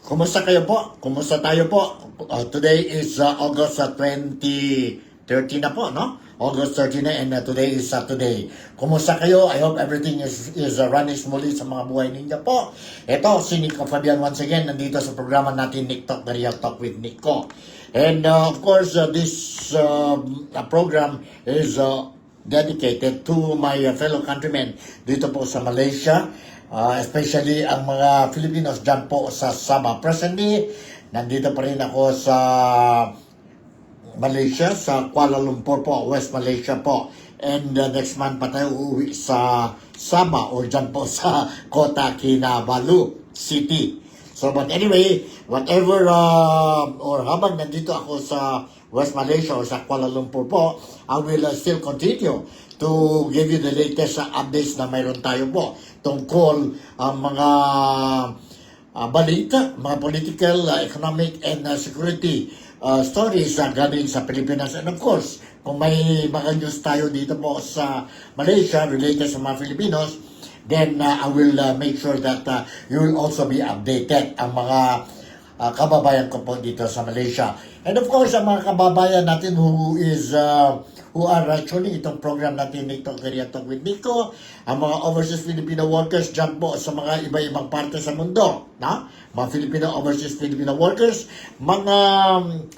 Kumusta kayo po? Kumusta tayo po? Today is August 2030 na po, no? August 30 na and today is Saturday. Kumusta kayo? I hope everything is running smoothly sa mga buhay ninyo po. Ito, si Nico Fabian once again, nandito sa programa natin, Nick Talk, the Real Talk with Nico. And of course, this program is dedicated to my fellow countrymen dito po sa Malaysia. Especially ang mga Filipinos dyan po sa Sabah. Presently, nandito pa rin ako sa Malaysia, sa Kuala Lumpur po, West Malaysia po. And next month pa tayo uuwi sa Sabah o dyan po sa Kota Kinabalu City. So but anyway, whatever or habang nandito ako sa West Malaysia or sa Kuala Lumpur po, I will still continue to give you the latest updates na mayroon tayo po tungkol ang mga balita, mga political, economic, and security stories galing sa Pilipinas. And of course, kung may mga news tayo dito po sa Malaysia related sa mga Filipinos, then I will make sure that you will also be updated ang mga kababayan ko po dito sa Malaysia. And of course, ang mga kababayan natin who are actually itong program natin Nico Career Talk with Nico, ang mga overseas Filipino workers dyan po sa mga iba-ibang parte sa mundo, na? Mga Filipino overseas Filipino workers, mga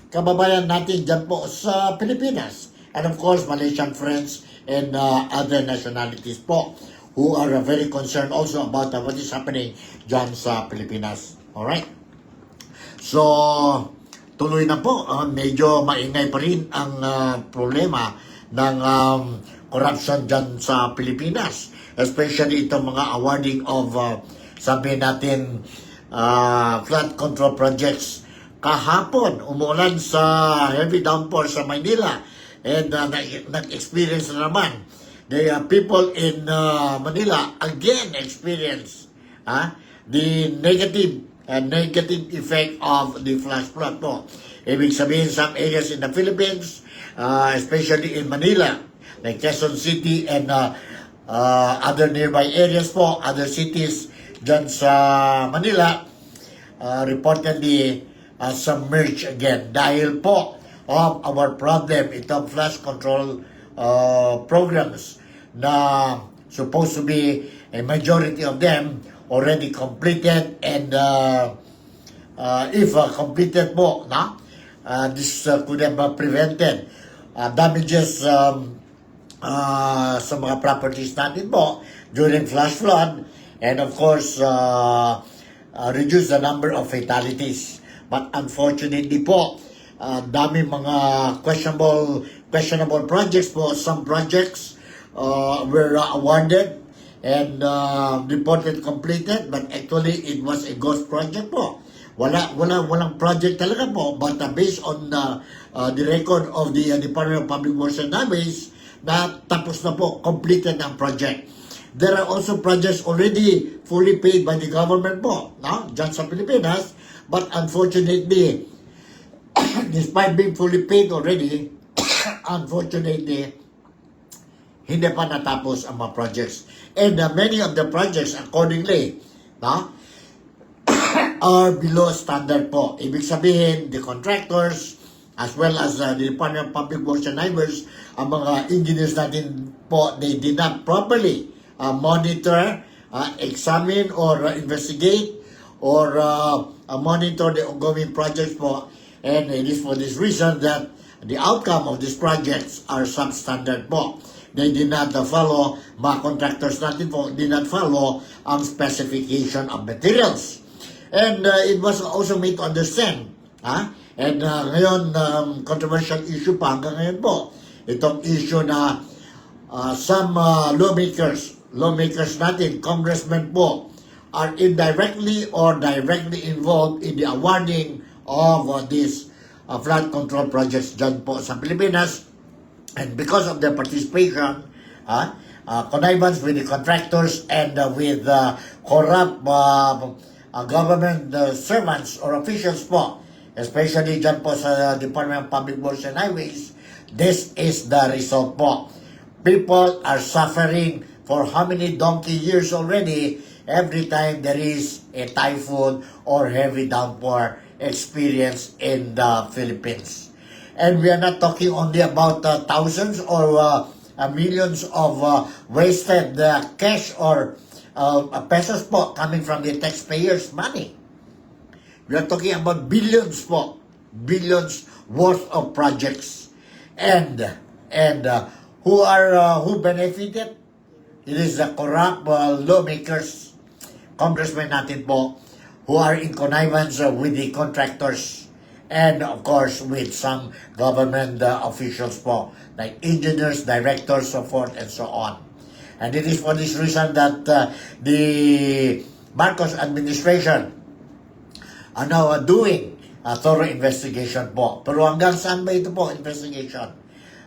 kababayan natin dyan po sa Pilipinas, and of course Malaysian friends and other nationalities po who are very concerned also about what is happening dyan sa Pilipinas. Alright? So, tuloy na po, medyo maingay pa rin ang problema ng corruption dyan sa Pilipinas. Especially itong mga awarding of, sabi natin, flood control projects. Kahapon, umulan sa heavy downpour sa Manila. And nag-experience na naman. The people in Manila again experience the negative effect of the flash flood po. Ibig sabihin, some areas in the Philippines, especially in Manila, like Quezon City and other nearby areas po, other cities dyan sa Manila, reportedly submerged again. Dahil po of our problem, itong flash control programs na supposed to be a majority of them already completed, and if completed po, this could have prevented damages sa mga properties natin po during flash flood, and of course reduce the number of fatalities. But unfortunately po, dami mga questionable projects po. Some projects were awarded and reported completed, but actually it was a ghost project po. Walang project talaga po, but based on the record of the Department of Public Works and Highways, na tapos na po, completed ang project. There are also projects already fully paid by the government po, dyan sa Pilipinas, but unfortunately, despite being fully paid already, unfortunately, hindi pa natapos ang mga projects. And many of the projects, accordingly, are below standard po. Ibig sabihin, the contractors, as well as the Department of Public Works and Highways, ang mga engineers natin po, they did not properly monitor, examine, or investigate, or monitor the ongoing projects po. And it is for this reason that the outcome of these projects are substandard po. They did not follow, mga contractors natin po, did not follow ang specification of materials. And it was also made to understand, and ngayon, controversial issue pa hanggang ngayon po, itong issue na some lawmakers natin, congressmen po, are indirectly or directly involved in the awarding of these flood control projects dyan po sa Pilipinas. And because of their participation, connivance with the contractors and with corrupt government servants or officials po, especially dyan po sa Department of Public Works and Highways, this is the result po. People are suffering for how many donkey years already, every time there is a typhoon or heavy downpour experienced in the Philippines. And we are not talking only about thousands or millions of wasted cash or pesos po coming from the taxpayers' money. We are talking about billions po, billions worth of projects. And who benefited? It is the corrupt lawmakers, congressmen natin po, who are in connivance with the contractors and of course with some government officials po, like engineers, directors, so forth and so on. And it is for this reason that the Marcos administration are now doing a thorough investigation po. Pero hanggang saan ba ito po, investigation?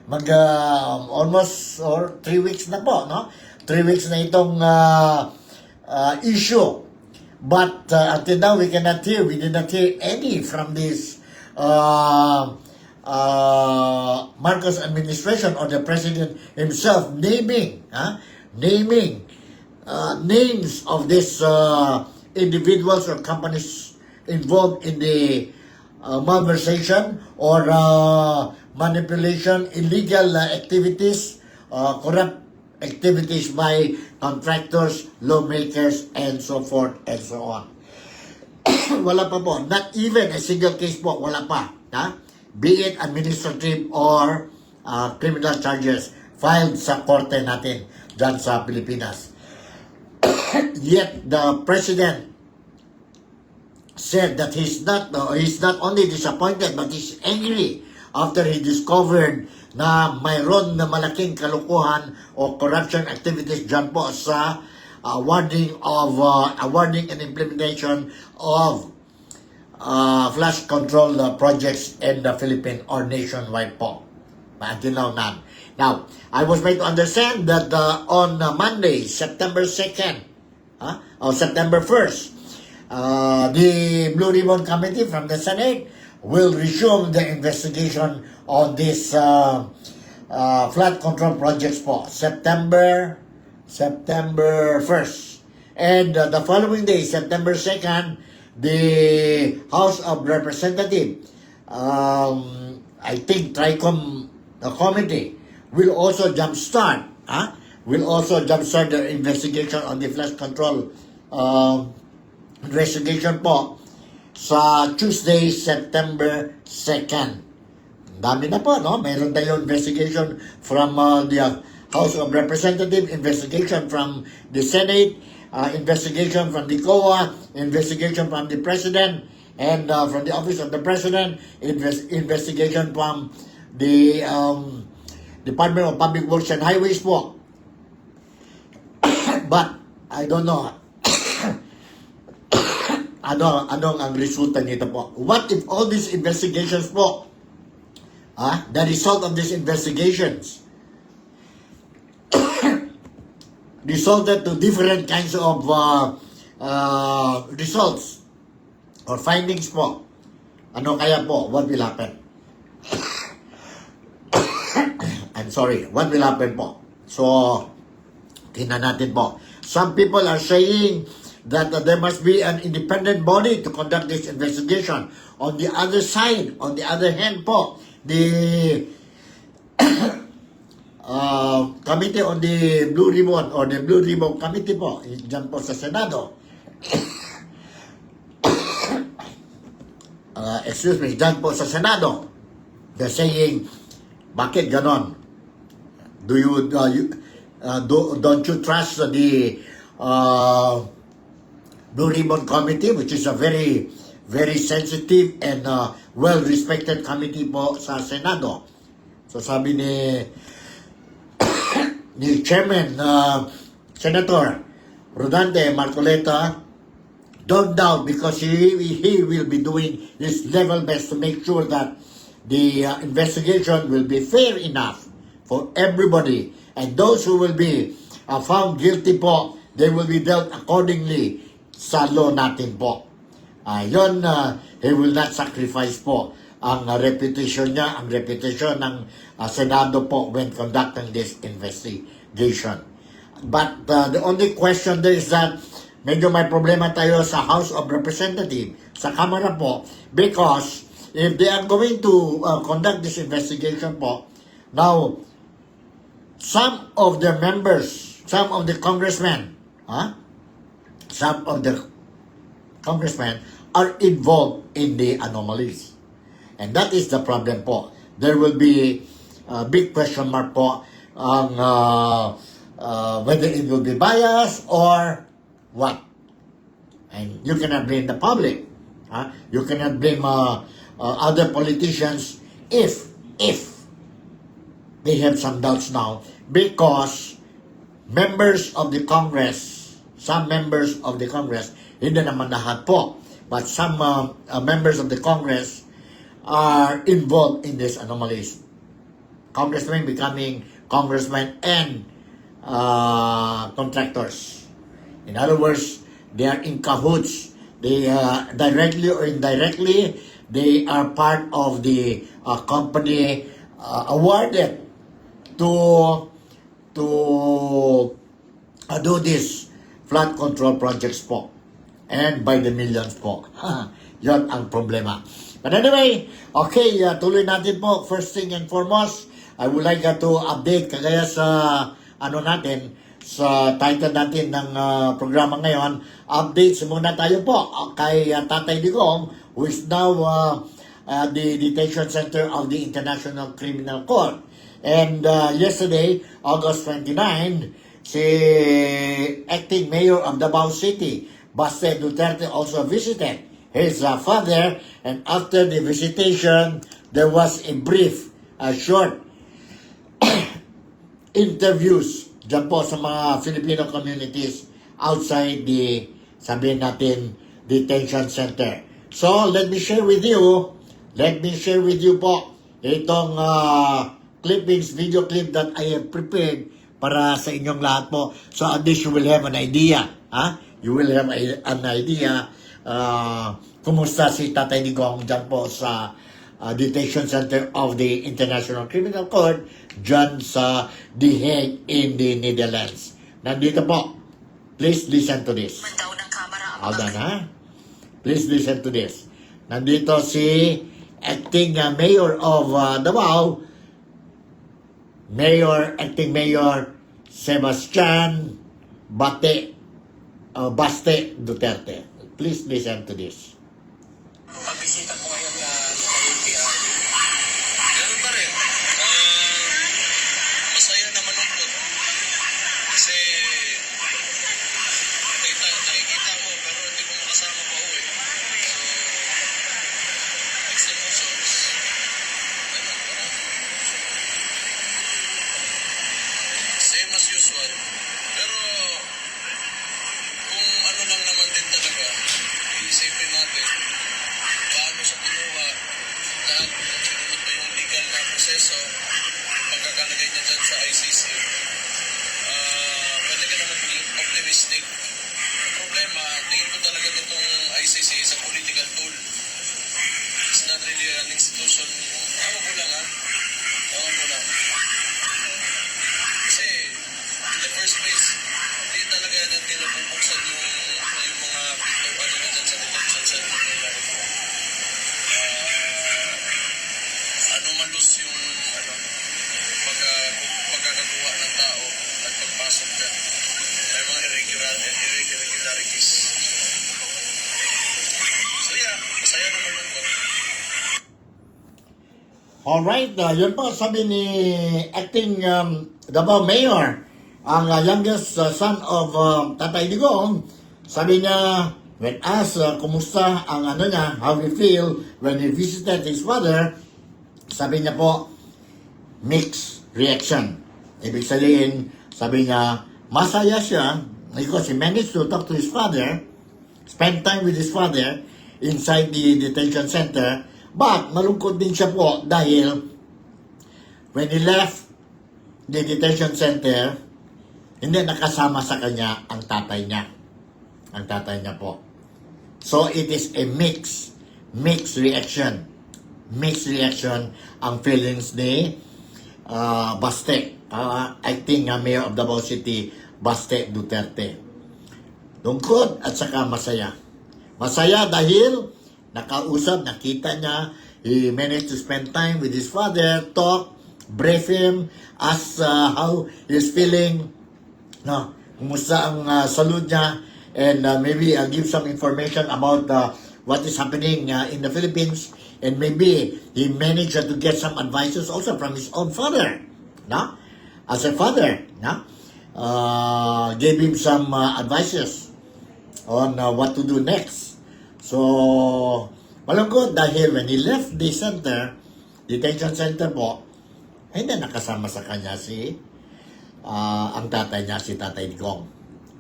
Almost or 3 weeks na po, no? 3 weeks na itong issue. But until now, we did not hear any from this Marcos administration or the president himself naming names of these individuals or companies involved in the malversation or manipulation, illegal activities, corrupt activities by contractors, lawmakers, and so forth and so on. Wala pa po. Not even a single case po. Wala pa. Ha? Be it administrative or criminal charges filed sa korte natin dyan sa Pilipinas. Yet the president said that he's not only disappointed but he's angry after he discovered na mayroon na malaking kalukuhan o corruption activities dyan po sa awarding and implementation of flash control projects in the Philippines or nationwide po. Until now, none. Now, I was made to understand that on Monday, September 2nd, or September 1st, the Blue Ribbon Committee from the Senate will resume the investigation on this flood control projects po. September 1st. And the following day, September 2nd, the House of Representatives, I think Tricom committee will also jumpstart the investigation on the flood control investigation po sa Tuesday, September 2nd. Dami na po, no? Mayroon tayo investigation from the House of Representatives, investigation from the Senate, investigation from the COA, investigation from the President, and from the Office of the President, investigation from the Department of Public Works and Highways po. But, I don't know, anong ang resulta nito po? What if all these investigations po, the result of these investigations resulted to different kinds of results or findings po? Ano kaya po? What will happen? I'm sorry. What will happen po? So, tingnan natin po. Some people are saying that there must be an independent body to conduct this investigation. On the other side, on the other hand po, the Committee on the Blue Ribbon or the Blue Ribbon Committee po, dyan po sa Senado. Dyan po sa Senado. They're saying, bakit ganon? Don't you trust the Blue Ribbon Committee, which is a very, very sensitive and well-respected committee po sa Senado? So sabi ni Chairman Senator Rodante Marcoleta, don't doubt, because he will be doing his level best to make sure that the investigation will be fair enough for everybody, and those who will be found guilty po, they will be dealt accordingly sa law natin po. He will not sacrifice po ang reputation niya, ang reputation ng Senado po when conducting this investigation. But the only question there is that medyo may problema tayo sa House of Representatives, sa Kamara po, because if they are going to conduct this investigation po, now, some of the members, some of the congressmen, some of the congressmen are involved in the anomalies. And that is the problem po. There will be a big question mark po on whether it will be biased or what. And you cannot blame the public. You cannot blame other politicians if they have some doubts now, because members of the Congress, some members of the Congress, hindi naman lahat po, but some members of the Congress are involved in these anomalies. Congressmen becoming congressmen and contractors. In other words, they are in cahoots. They directly or indirectly, they are part of the company awarded to do this flood control projects po. And by the millions po. Yon ang problema. But anyway, okay, tuloy natin po. First thing and foremost, I would like to update kagaya sa sa title natin ng programa ngayon. Updates muna tayo po kay Tatay Digong, who is now the detention center of the International Criminal Court. And yesterday, August 29, si acting mayor of Davao City, Baste Duterte, also visited his father, and after the visitation, there was a brief, short interviews dyan po sa mga Filipino communities outside the, sabihin natin, detention center. So, let me share with you po itong clippings, video clip that I have prepared para sa inyong lahat po. So, at least you will have an idea. You will have an idea kumusta si Tatay Digong dyan po sa detention center of the International Criminal Court dyan sa The Hague in the Netherlands. Nandito po. Please listen to this. Hold on, Please listen to this. Nandito si acting mayor of Davao, acting mayor Sebastian Baste Duterte. Please listen to this. Pagbisita ko ngayon sa UPR, ganun pa rin. Masaya na malungkot. Kasi nakikita ko pero hindi ko makasama pa uwi. So, mixed emotions. Ganun, parang same as usual. Pero kung ano lang naman din talaga, iisipin natin paano sa kinuha lahat kung sinunod pa yung legal na proseso pagkakalagay niya dyan sa ICC. Pwede ka naman maging optimistic. Ang problema, tingin ko talaga nitong ICC is a political tool. It's not really an institution. Ewan ko lang. Kasi in the first place, hindi talaga natin nabubuksan yung mga pinto na dyan sa detention center nila. Anomalous yung pagkakakuha ng tao at pagpasok dyan. May mga irregularities. So yeah, masaya naman lang po. Alright, yun po sabi ni acting Davao Mayor, ang youngest son of Tatay Digong. Sabi niya, when asked kumusta ang niya, how he feel when he visited his father, sabi niya po, mixed reaction. Ibig sabihin, sabi niya, masaya siya because he managed to talk to his father, spend time with his father inside the detention center, but malungkot din siya po dahil when he left the detention center, hindi nakasama sa kanya ang tatay niya. Ang tatay niya po. So, it is a mixed reaction. Mixed reaction ang feelings ni Baste, acting Mayor of Davao City, Baste Duterte. lungkot at saka masaya. Masaya dahil nakausap, nakita niya, he managed to spend time with his father, talk, brief him, ask how he's feeling, no, kumusta ang salud niya, and maybe give some information about what is happening in the Philippines, and maybe he managed to get some advices also from his own father, no? As a father, no? Gave him some advices on what to do next. So, malungkot dahil when he left the center, detention center po, hindi nakasama sa kanya ang tatay niya, si Tatay Digong.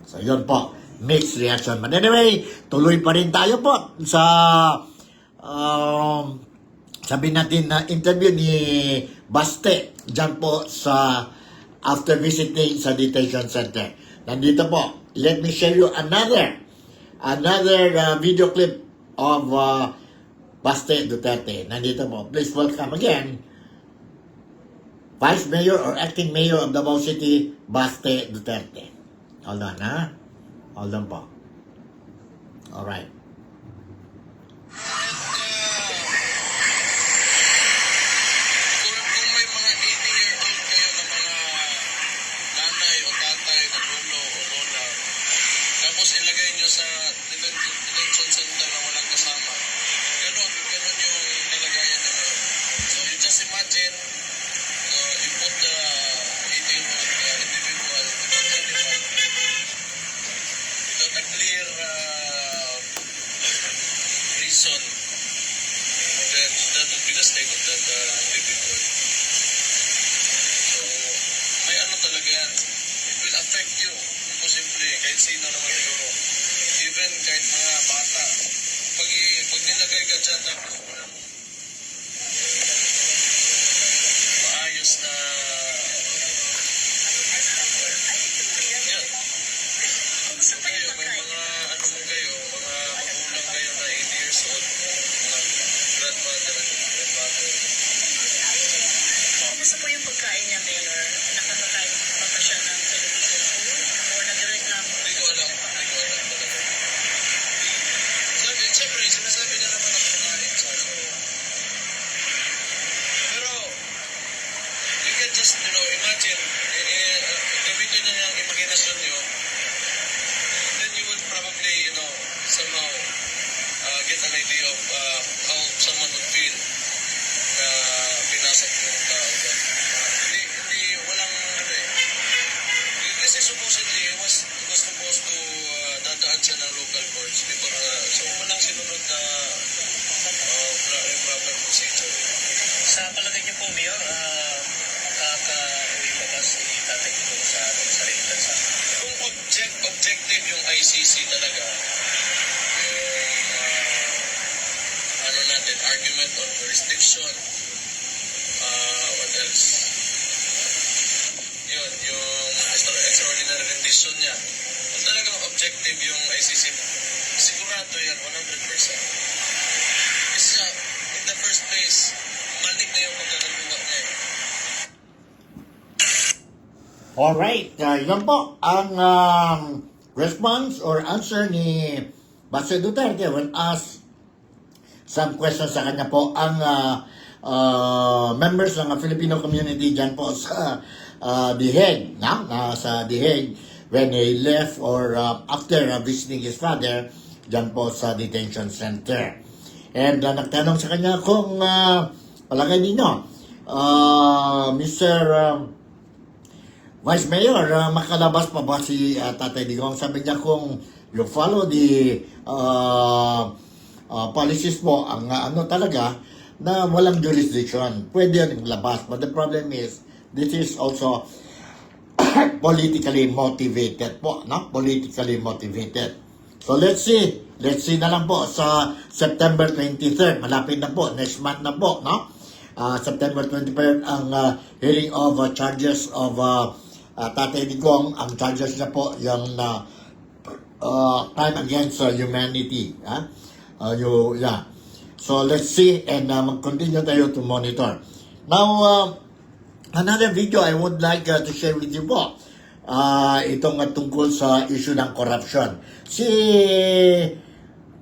So, yun po, mixed reaction. But anyway, tuloy pa rin tayo po sa sabi natin na interview ni Baste dyan po sa after visiting sa detention center. Nandito po, let me share you another video clip of Baste Duterte. Nandito po. Please welcome again Vice Mayor or Acting Mayor of Davao City, Baste Duterte. Hold on, ha? Hold on po. Alright. Kung may mga 80-year-old kayo na mga nanay o tatay na lolo o lola, tapos ilagay nyo sa detention center na walang kasama, ganon yung kalagayan nyo ngayon. So you just imagine, you put the 18-year-old individual without anyone, without a clear reason, then that would be the state of that individual. So, may ano talaga yan. It will affect you. Posible, kahit sino naman siguro. Even kahit mga bata. Pag nilagay ka dyan, tapos walang maayos na yan. So kayo, may mga ano kayo, mga magulang kayo na 80 years old, mga grandmother and grandmother. Kumusta po yung pagkain niya, Mayor? Nakakakain pa ba siya ng Filipino food? Or nagreklamo? Hindi ko alam talaga. Siyempre, sinasabi niya naman ang pagkain siya. So, pero, you can just, imagine, gamitin niyo yung imagination niyo, then you would probably, somehow get an idea of how someone would feel na pinasok yung tao dyan. Hindi, walang, kasi supposedly, it was supposed to dadaan siya ng local courts before, so walang sinunod na proper procedure. Sa palagay niyo po, Mayor, makaka-uwi pa ba si Tatay Digong sa sariling bansa? Kung objective yung ICC talaga, yung natin, argument on jurisdiction, what else? Yun, yung extraordinary rendition niya. Kung talagang objective yung ICC, sigurado yan, 100%. Kasi siya, in the first place, manik na yung pagkakaluwa niya eh. Alright, yun po ang response or answer ni Baste Duterte when asked some questions sa kanya po ang members ng Filipino community dyan po sa The Hague, sa The Hague when he left or after visiting his father dyan po sa detention center. And nagtanong sa kanya kung palagay ninyo, Mr. Vice Mayor, makalabas pa ba si Tatay Digong? Sabi niya kung you follow the policies po, ang talaga, na walang jurisdiction. Pwede rin labas. But the problem is, this is also politically motivated po, no? Politically motivated. So let's see. Let's see na lang po sa September 23rd. Malapit na po. Next month na po, no? September 23rd ang hearing of charges of Tatay Digong. Ang charges niya po yung crime against humanity. Yeah. So let's see and mag-continue tayo to monitor. Now, another video I would like to share with you po. itong tungkol sa issue ng corruption. Si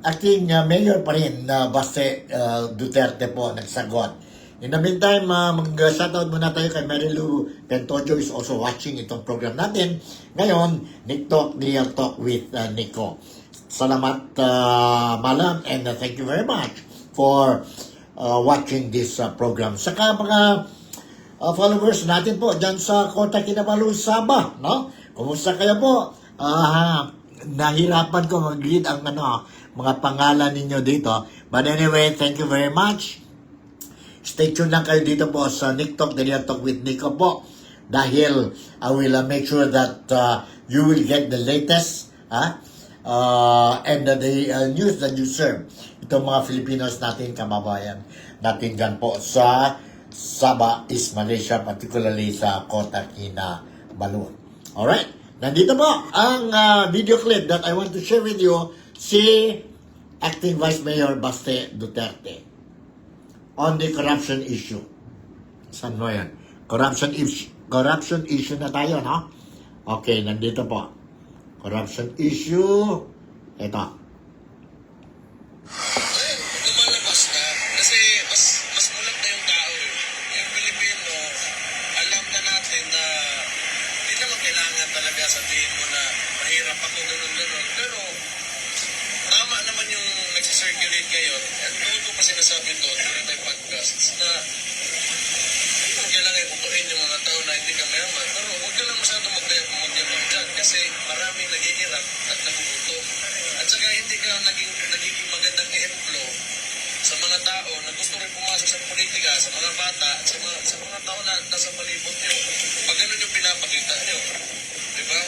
acting mayor pa rin na Baste Duterte po nagsagot. In the meantime, mag-shoutout muna tayo kay Marilu Pentojo is also watching itong program natin. Ngayon, Nick Talk, Real Talk with Nico. Salamat, Malam, and thank you very much for watching this program. Saka mga followers natin po dyan sa Kota Kinabalu, Sabah, no? Kumusta kayo po? Nahirapan ko mag-read ang mga pangalan ninyo dito. But anyway, thank you very much. Stay tuned lang kayo dito po sa Nick Talk, The Real Talk with Nico po. Dahil I will make sure that you will get the latest and the news that you serve. Itong mga Filipinos natin, kamabayan natin dyan po sa Sabah, East Malaysia, particularly sa Kota Kinabalu. Alright, nandito po ang video clip that I want to share with you, si Acting Vice Mayor Baste Duterte on the corruption issue. Saan mo yan? Corruption issue na tayo, no? Okay, nandito po. Corruption issue. Ito. Lumalabas na kasi mas mulat na yung tao. Yung Pilipino, alam na natin na hindi naman kailangan talaga sabihin mo na mahirap ako, ganun. Pero tama naman yung nagsisirculate ngayon. At noon ko pa sinasabi to during my podcasts na hindi naman kailangan ipupuin yung mga tao na hindi ka mayaman. Pero huwag ka lang masyadong magyabang dyan kasi maraming naghihirap at nagugutom. At saka hindi ka nagiging magandang ehemplo sa mga tao na gusto rin pumasok sa politika, sa mga bata, at sa mga tao na nasa palibot nyo. Pag ganun yung pinapakita nyo. Diba?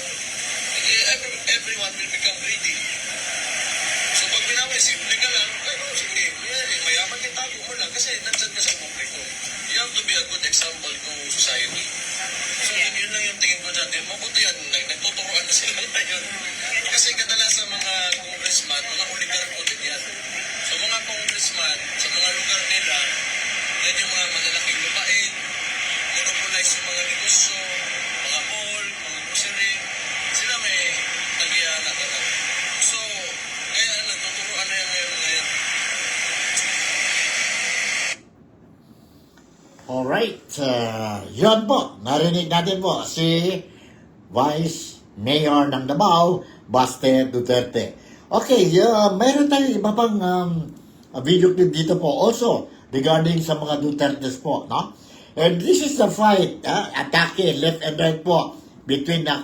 Everyone will become greedy. So pag simple ka lang, pero sige, mayaman yung tago mo lang kasi nandyan ka sa publiko. You have to be a good example to society. So yun lang yung tingin ko dyan. Mabuti yan, nagtuturoan na sila ngayon. Kasi kadalasan mga congressman, mga oligarko din yan. So mga congressman, sa mga lugar nila, yan yung mga malalaking lupain, monopolize yung mga negosyo, mga mall, mga grocery, sila may nagyana talaga. So, kaya nagtuturoan na yan ngayon. Alright, yun po, narinig natin po si Vice Mayor ng Davao, Baste Duterte. Okay, mayroon tayong iba pang video clip dito po also regarding sa mga Dutertes po, no? And this is the fight, atake left and right po between the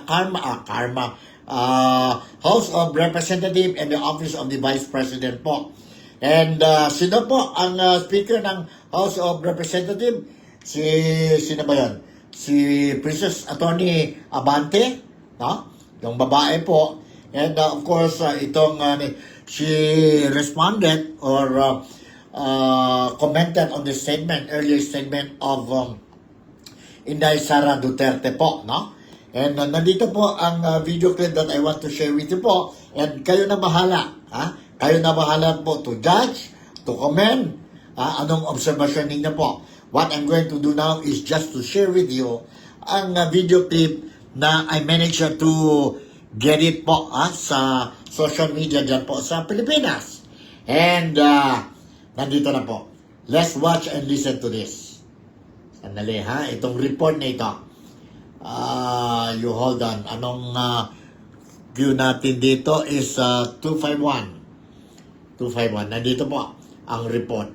House of Representatives and the Office of the Vice President po. And sino po ang Speaker ng House of Representatives? Sino ba yan? Si Princess Attorney Abante, no? Yung babae po. And of course, she responded or commented on the earlier statement of Inday Sara Duterte po, no? And nandito po ang video clip that I want to share with you po. And kayo na bahala, Kayo na bahala po to judge, to comment, anong observation ninyo po. What I'm going to do now is just to share with you ang video clip na I managed to get it po sa social media dyan po sa Pilipinas. And nandito na po. Let's watch and listen to this. Sandali itong report na ito. You hold on. Anong view natin dito is 251. Nandito po ang report.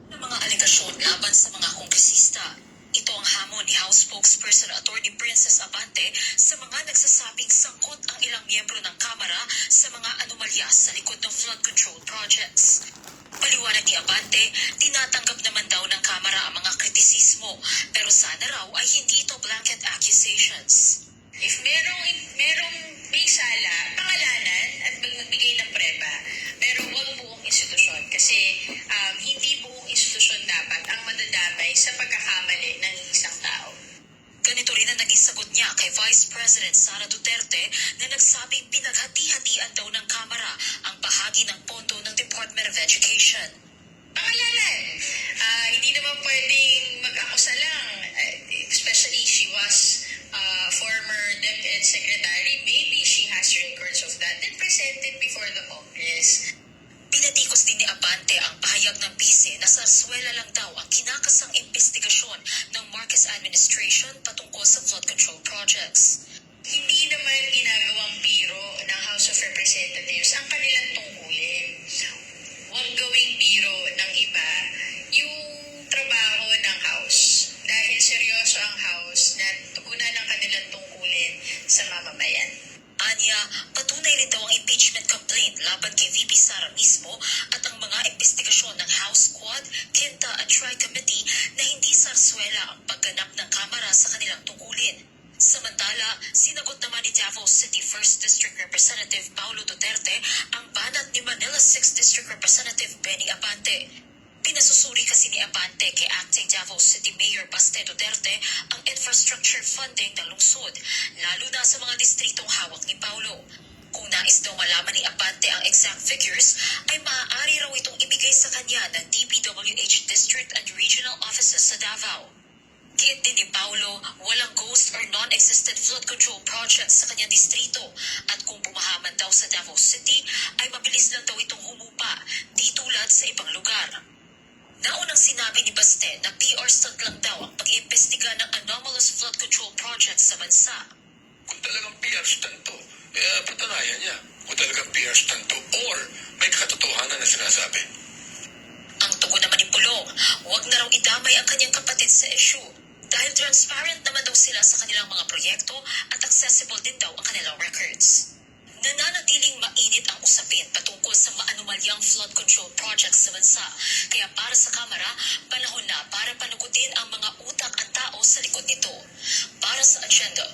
Ng mga aligasyon laban sa mga kongresista. Ito ang hamon ni House Spokesperson Attorney Princess Abante sa mga nagsasabing sangkot ang ilang miyembro ng Kamara sa mga anomalya sa likod ng flood control projects. Paliwanag ni Abante, tinatanggap naman daw ng Kamara ang mga kritisismo, pero sana raw ay hindi ito blanket accusations. If merong may sala, pangalanan at magbigay ng preba, pero huwag buong institusyon kasi hindi buong institusyon dapat ang madadamay sa pagkakamali ng isang tao. Ganito rin ang naging sagot niya kay Vice President Sara Duterte na nagsabing pinaghati-hatian daw ng Kamara ang bahagi ng pondo ng Department of Education. Pangalanan, hindi naman pwedeng mag-akusa lang, especially she was former Abante ang pahayag ng bise na sarswela lang daw ang kinakasang investigasyon ng Marcos administration patungkol sa flood control projects. Hindi naman ginagawang biro ng House of Representatives ang kanilang tungkulin. Huwag gawing biro ng iba yung trabaho ng House. Dahil seryoso ang House na tugunan ng kanilang tungkulin sa mamamayan. Anya, patunay rin daw ang impeachment complaint laban kay VP Sara mismo at ang mga investigasyon ng House Quad, Quinta at Tri-Committee na hindi sarswela ang pagganap ng Kamara sa kanilang tungkulin. Samantala, sinagot naman ni Davao City 1st District Representative Paulo Duterte ang banat ni Manila 6th District Representative Benny Abante. Pinasusuri kasi ni Abante kay Acting Davao City Mayor Baste Duterte ang infrastructure funding ng lungsod, lalo na sa mga distritong hawak ni Paulo. Kung nais daw malaman ni Abante ang exact figures, ay maaari raw itong ibigay sa kanya ng DPWH District and Regional Offices sa Davao. Git din ni Paulo, walang ghost or non-existent flood control projects sa kanyang distrito at kung bumahaman daw sa Davao City, ay mabilis lang daw itong humupa, di tulad sa ibang lugar. Naunang sinabi ni Baste na PR stunt lang daw ang pag-iimbestiga ng anomalous flood control projects sa bansa. Kung talagang PR stunt to, patanayan niya. Kung talagang PR stunt to, or may katotohanan na sinasabi. Ang tugon naman ni Pulong, huwag na raw idamay ang kanyang kapatid sa issue. Dahil transparent naman daw sila sa kanilang mga proyekto at accessible din daw ang kanilang records. Nananatiling mainit ang usapin patungkol sa maanumalyang flood control projects sa bansa. Kaya para sa Kamara, panahon na para panagutin ang mga utak at tao sa likod nito. Para sa agenda.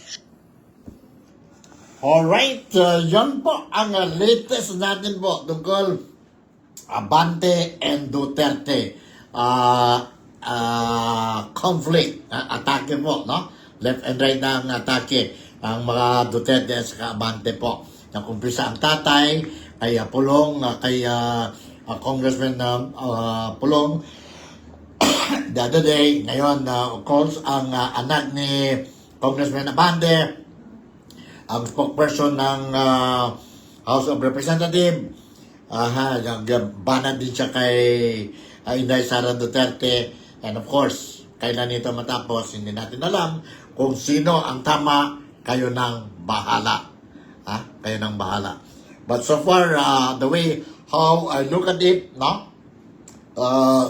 Alright, yan po ang latest natin po tungkol Abante and Duterte conflict, atake po, no? Left and right na ang atake ang mga Duterte at saka Abante po. Nakumpisa ang tatay kay Pulong, kay Congressman Pulong the other day. Ngayon, of course, ang anak ni Congressman Abante, ang spokesperson ng House of Representatives, banat din siya kay Inday Sara Duterte. And of course, kailan ito matapos, hindi natin alam. Kung sino ang tama, kayo nang bahala. Kayo nang bahala. But so far, the way how I look at it, no?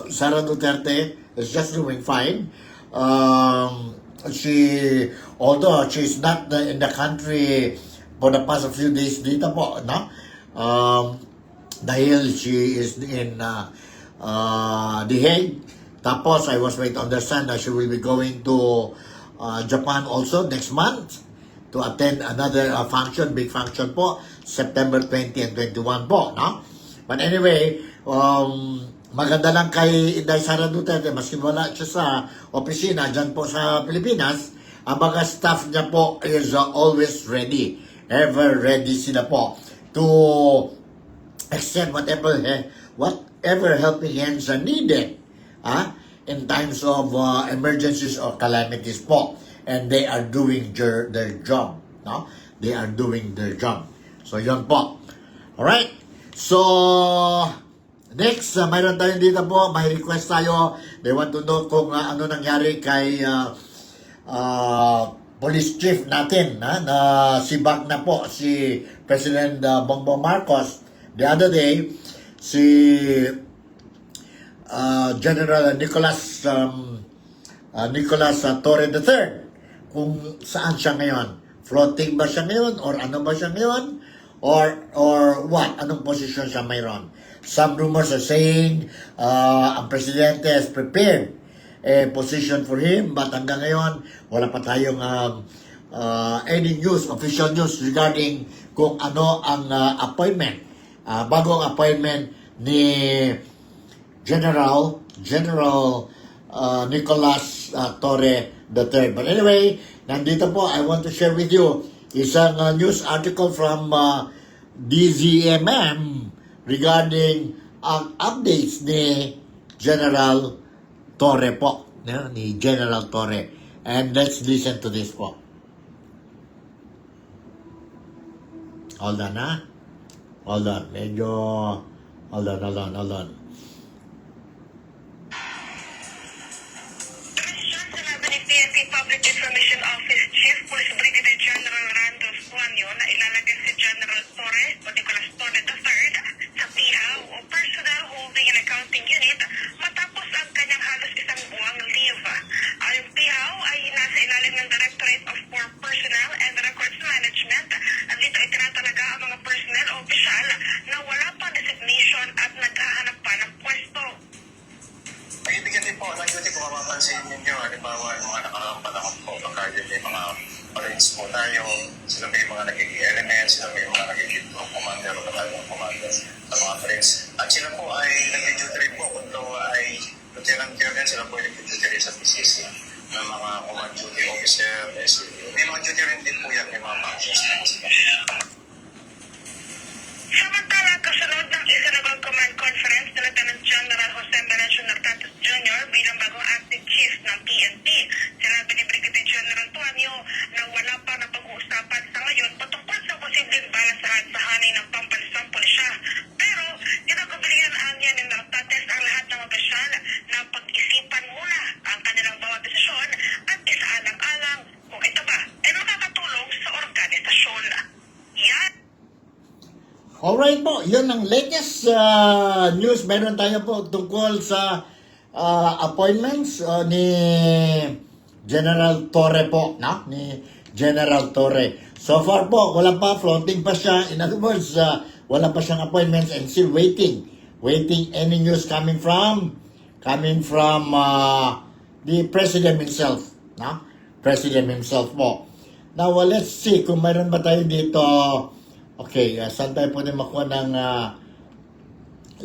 Sara Duterte is just doing fine. Although she's not in the country for the past few days dito po, no? Dahil she is in The Hague. Tapos, I was made to understand that she will be going to Japan also next month to attend another function, big function po, September 20 and 21 po, no? But anyway, maganda lang kay Inday Sara Duterte, maski wala siya sa opisina dyan po sa Pilipinas, ang mga staff niya po is always ready, ever ready sila po to extend whatever helping hands are needed in times of emergencies or calamities po. And they are doing their job, no? They are doing their job. So, yun po. Alright? So, next, mayroon tayo dito po, may request tayo. They want to know kung ano nangyari kay police chief natin, na sibak na po si President Bongbong Marcos. The other day, si General Nicolas Torre III, kung saan siya ngayon. Floating ba siya ngayon? Or ano ba siya ngayon? Or what? Anong position siya mayroon? Some rumors are saying ang presidente has prepared a position for him, but hanggang ngayon, wala pa tayong any news, official news regarding kung ano ang appointment, bagong appointment ni General Nicolas Torre III. But anyway, nandito po, I want to share with you isang news article from DZMM regarding ang updates ni General Torre po, ni General Torre. And let's listen to this po. Hold on, Hold on. Medyo Hold on. Christian, sinabi ni PNP Public Information Office Chief Police Brigadier General Randolph Juanio na ilalagay si General Torre o Nicolas Torre III sa PIHAW o Personal Holding and Accounting Unit matapos ang kanyang halos isang buwang leave. Ang PIHAW ay nasa ilalim ng Directorate of War Personnel and Records Management at dito ay tinatalaga ang mga personnel o opisyal na wala pang designation at naghahanap pa ng pwesto. Pagbibigyan din po ng duty kung mapapansin ninyo, halimbawa yung mga nakaraang panahon po, pagka yun may mga parades po tayo, sila may mga nagiging elements, sila may mga nagiging group commander o battalion commander sa mga parades. At sila po ay nag-duty rin po, kung ito ay lieutenant colonel, sila po ay nag-duty rin sa PCC ng mga command duty officer, SWD. May mga duty rin din po yan, may mga functions na sila. Samantala, kasunod ng Isanabal Command Conference na Lieutenant General Jose Melencio Nartates Jr. bilang bagong acting chief ng PNP, sinabi ni Brigadier General Tuanio na wala pa na pag-uusapan sa ngayon patungkol sa posibleng balansahan sa hanay ng pambansang pulisya. Pero, kinakabilihan niya ni Nartates ang lahat ng opisyal na pag-isipan muna ang kanilang bawat desisyon at isaalang-alang kung ito ba ay makakatulong sa organisasyon. Yan! Alright po, yun ang latest news. Meron tayo po tungkol sa appointments ni General Torre po, no? Ni General Torre. So far po, wala pa, floating pa siya. In other words, wala pa siyang appointments and still waiting. Waiting any news coming from the President himself, no? President himself po. Now, let's see kung mayroon ba tayo dito. Okay, saan tayo pwede makuha ng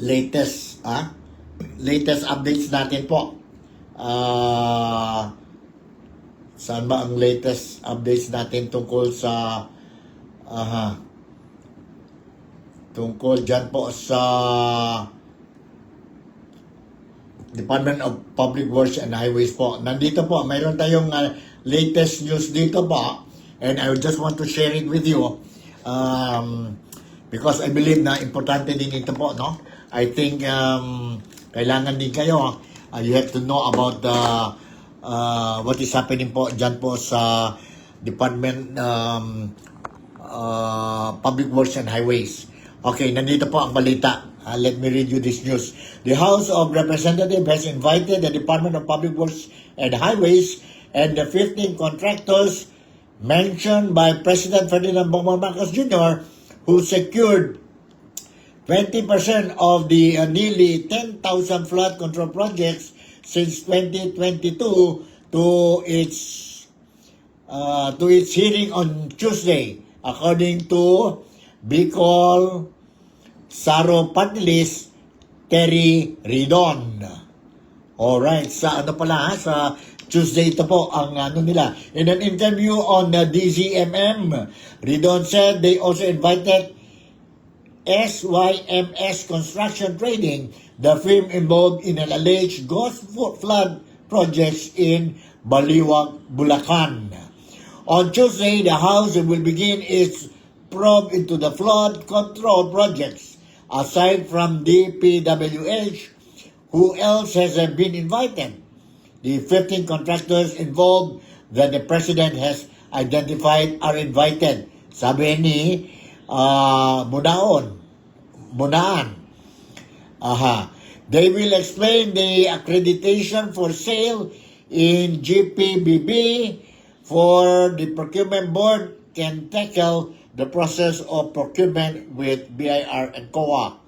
latest updates natin po? Saan ba ang latest updates natin tungkol sa tungkol dyan po sa Department of Public Works and Highways po. Nandito po, mayroon tayong latest news dito po, and I just want to share it with you. Because I believe na importante din ito po, no? I think kailangan din kayo, you have to know about what is happening po dyan po sa Department Public Works and Highways. Okay, nandito po ang balita. Let me read you this news. The House of Representatives has invited the Department of Public Works and Highways and the 15 contractors mentioned by President Ferdinand Bongbong Marcos Jr., who secured 20% of the nearly 10,000 flood control projects since 2022 to its hearing on Tuesday, according to Bicol Saro Party List Terry Ridon. Alright, sa ano pala sa Tuesday ito po ang ano nila. In an interview on DZMM, Ridon said they also invited SYMS Construction Trading, the firm involved in an alleged ghost flood projects in Baliwag, Bulacan. On Tuesday, the House will begin its probe into the flood control projects. Aside from DPWH, who else has been invited? The 15 contractors involved that the President has identified are invited. Sabi ni Bunaan. They will explain the accreditation for sale in GPBB for the procurement board can tackle the process of procurement with BIR and COA.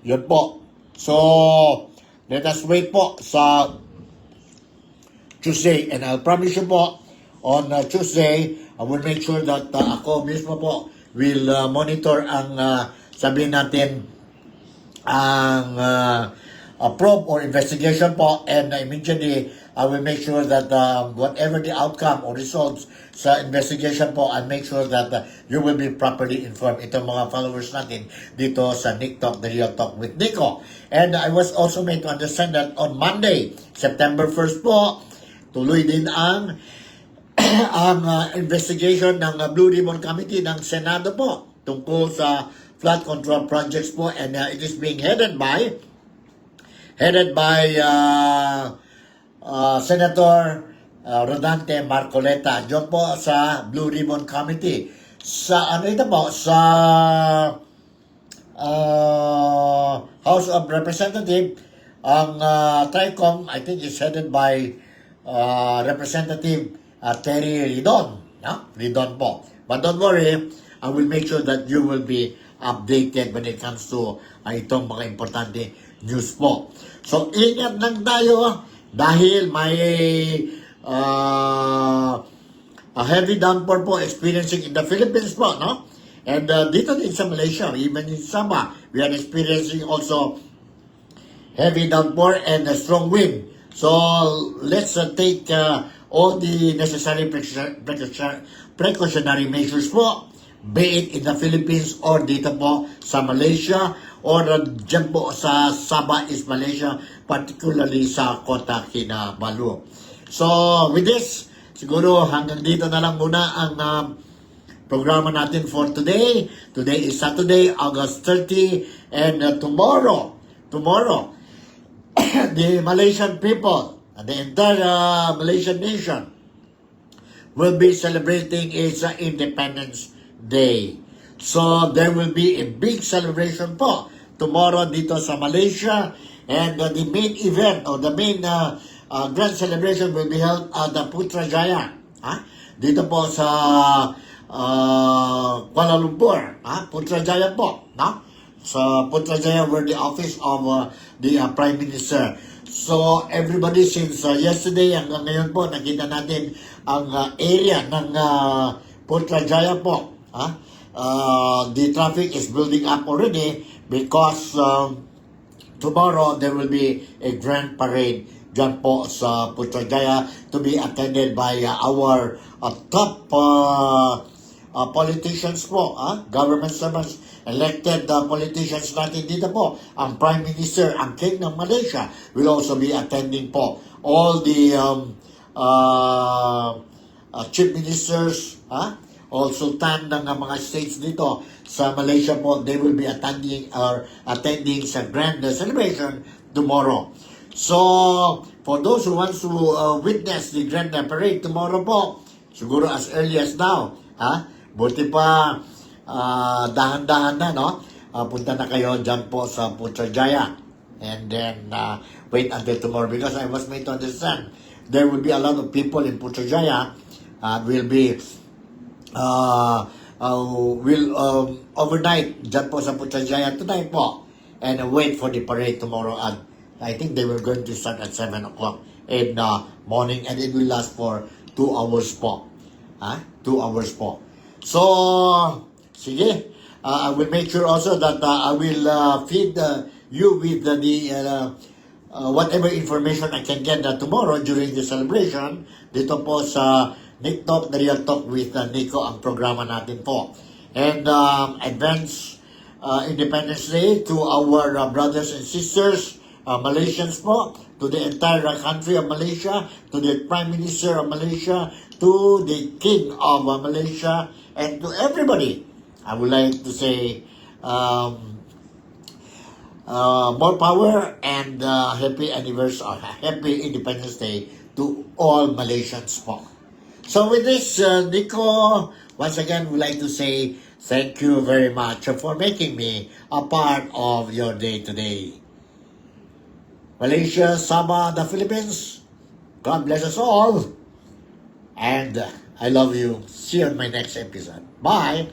Yun po. So, let us wait po sa Tuesday, and I'll promise you po, on Tuesday, I will make sure that ako mismo po will monitor ang sabihin natin ang probe or investigation po, and immediately I will make sure that whatever the outcome or results sa investigation po, I'll make sure that you will be properly informed. Itong mga followers natin dito sa Nick Talk, The Real Talk with Nico. And I was also made to understand that on Monday, September 1st po, tuloy din ang investigation ng Blue Ribbon Committee ng Senado po tungkol sa flood control projects po, and it is being headed by Senator Rodante Marcoleta. Diyan po sa Blue Ribbon Committee. Sa ano ito po? Sa House of Representatives, ang TRICOM, I think, is headed by Representative Terry Ridon. No? Ridon po. But don't worry, I will make sure that you will be updated when it comes to itong mga importante news po. So, ingat lang tayo dahil may a heavy downpour po experiencing in the Philippines po, no? And dito din sa Malaysia, even in Sabah, we are experiencing also heavy downpour and a strong wind. So, let's take all the necessary precautionary measures po, be it in the Philippines or dito po sa Malaysia or dyan po sa Sabah, East Malaysia, particularly sa Kota Kinabalu. So, with this, siguro hanggang dito na lang muna ang programa natin for today. Today is Saturday, August 30, and tomorrow, the Malaysian people, the entire Malaysian nation, will be celebrating its Independence Day. So, there will be a big celebration po tomorrow dito sa Malaysia, and the main event or the main grand celebration will be held at the Putrajaya. Dito po sa Kuala Lumpur. Putrajaya po. Sa Putrajaya where the office of the Prime Minister. So, everybody since yesterday hanggang ngayon po, nakita natin ang area ng Putrajaya po. The traffic is building up already because tomorrow there will be a grand parade dyan po sa Putrajaya to be attended by our top politicians po, government servants, elected politicians natin dito po. Ang Prime Minister, ang King ng Malaysia will also be attending po. All the chief ministers, all sultan ng mga states dito sa Malaysia po, they will be attending sa grand celebration tomorrow. So, for those who wants to witness the grand parade tomorrow po, siguro as early as now, buti pa dahan-dahan na, no? Punta na kayo dyan po sa Putrajaya. And then, wait until tomorrow because I was made to understand there will be a lot of people in Putrajaya will be overnight dyan po sa Putrajaya tonight po and wait for the parade tomorrow. And I think they were going to start at 7 o'clock in the morning and it will last for 2 hours po. 2 hours po. So, sige, I will make sure also that I will feed you with the whatever information I can get tomorrow during the celebration. Dito po sa Nick Talk, The Real Talk with Nico, ang programa natin po. And advance Independence Day to our brothers and sisters, Malaysians po, to the entire country of Malaysia, to the Prime Minister of Malaysia, to the King of Malaysia, and to everybody. I would like to say more power and happy anniversary, happy Independence Day to all Malaysians po. So with this, Nico, once again would like to say thank you very much for making me a part of your day today. Malaysia, Sabah, the Philippines, God bless us all. And I love you. See you on my next episode. Bye.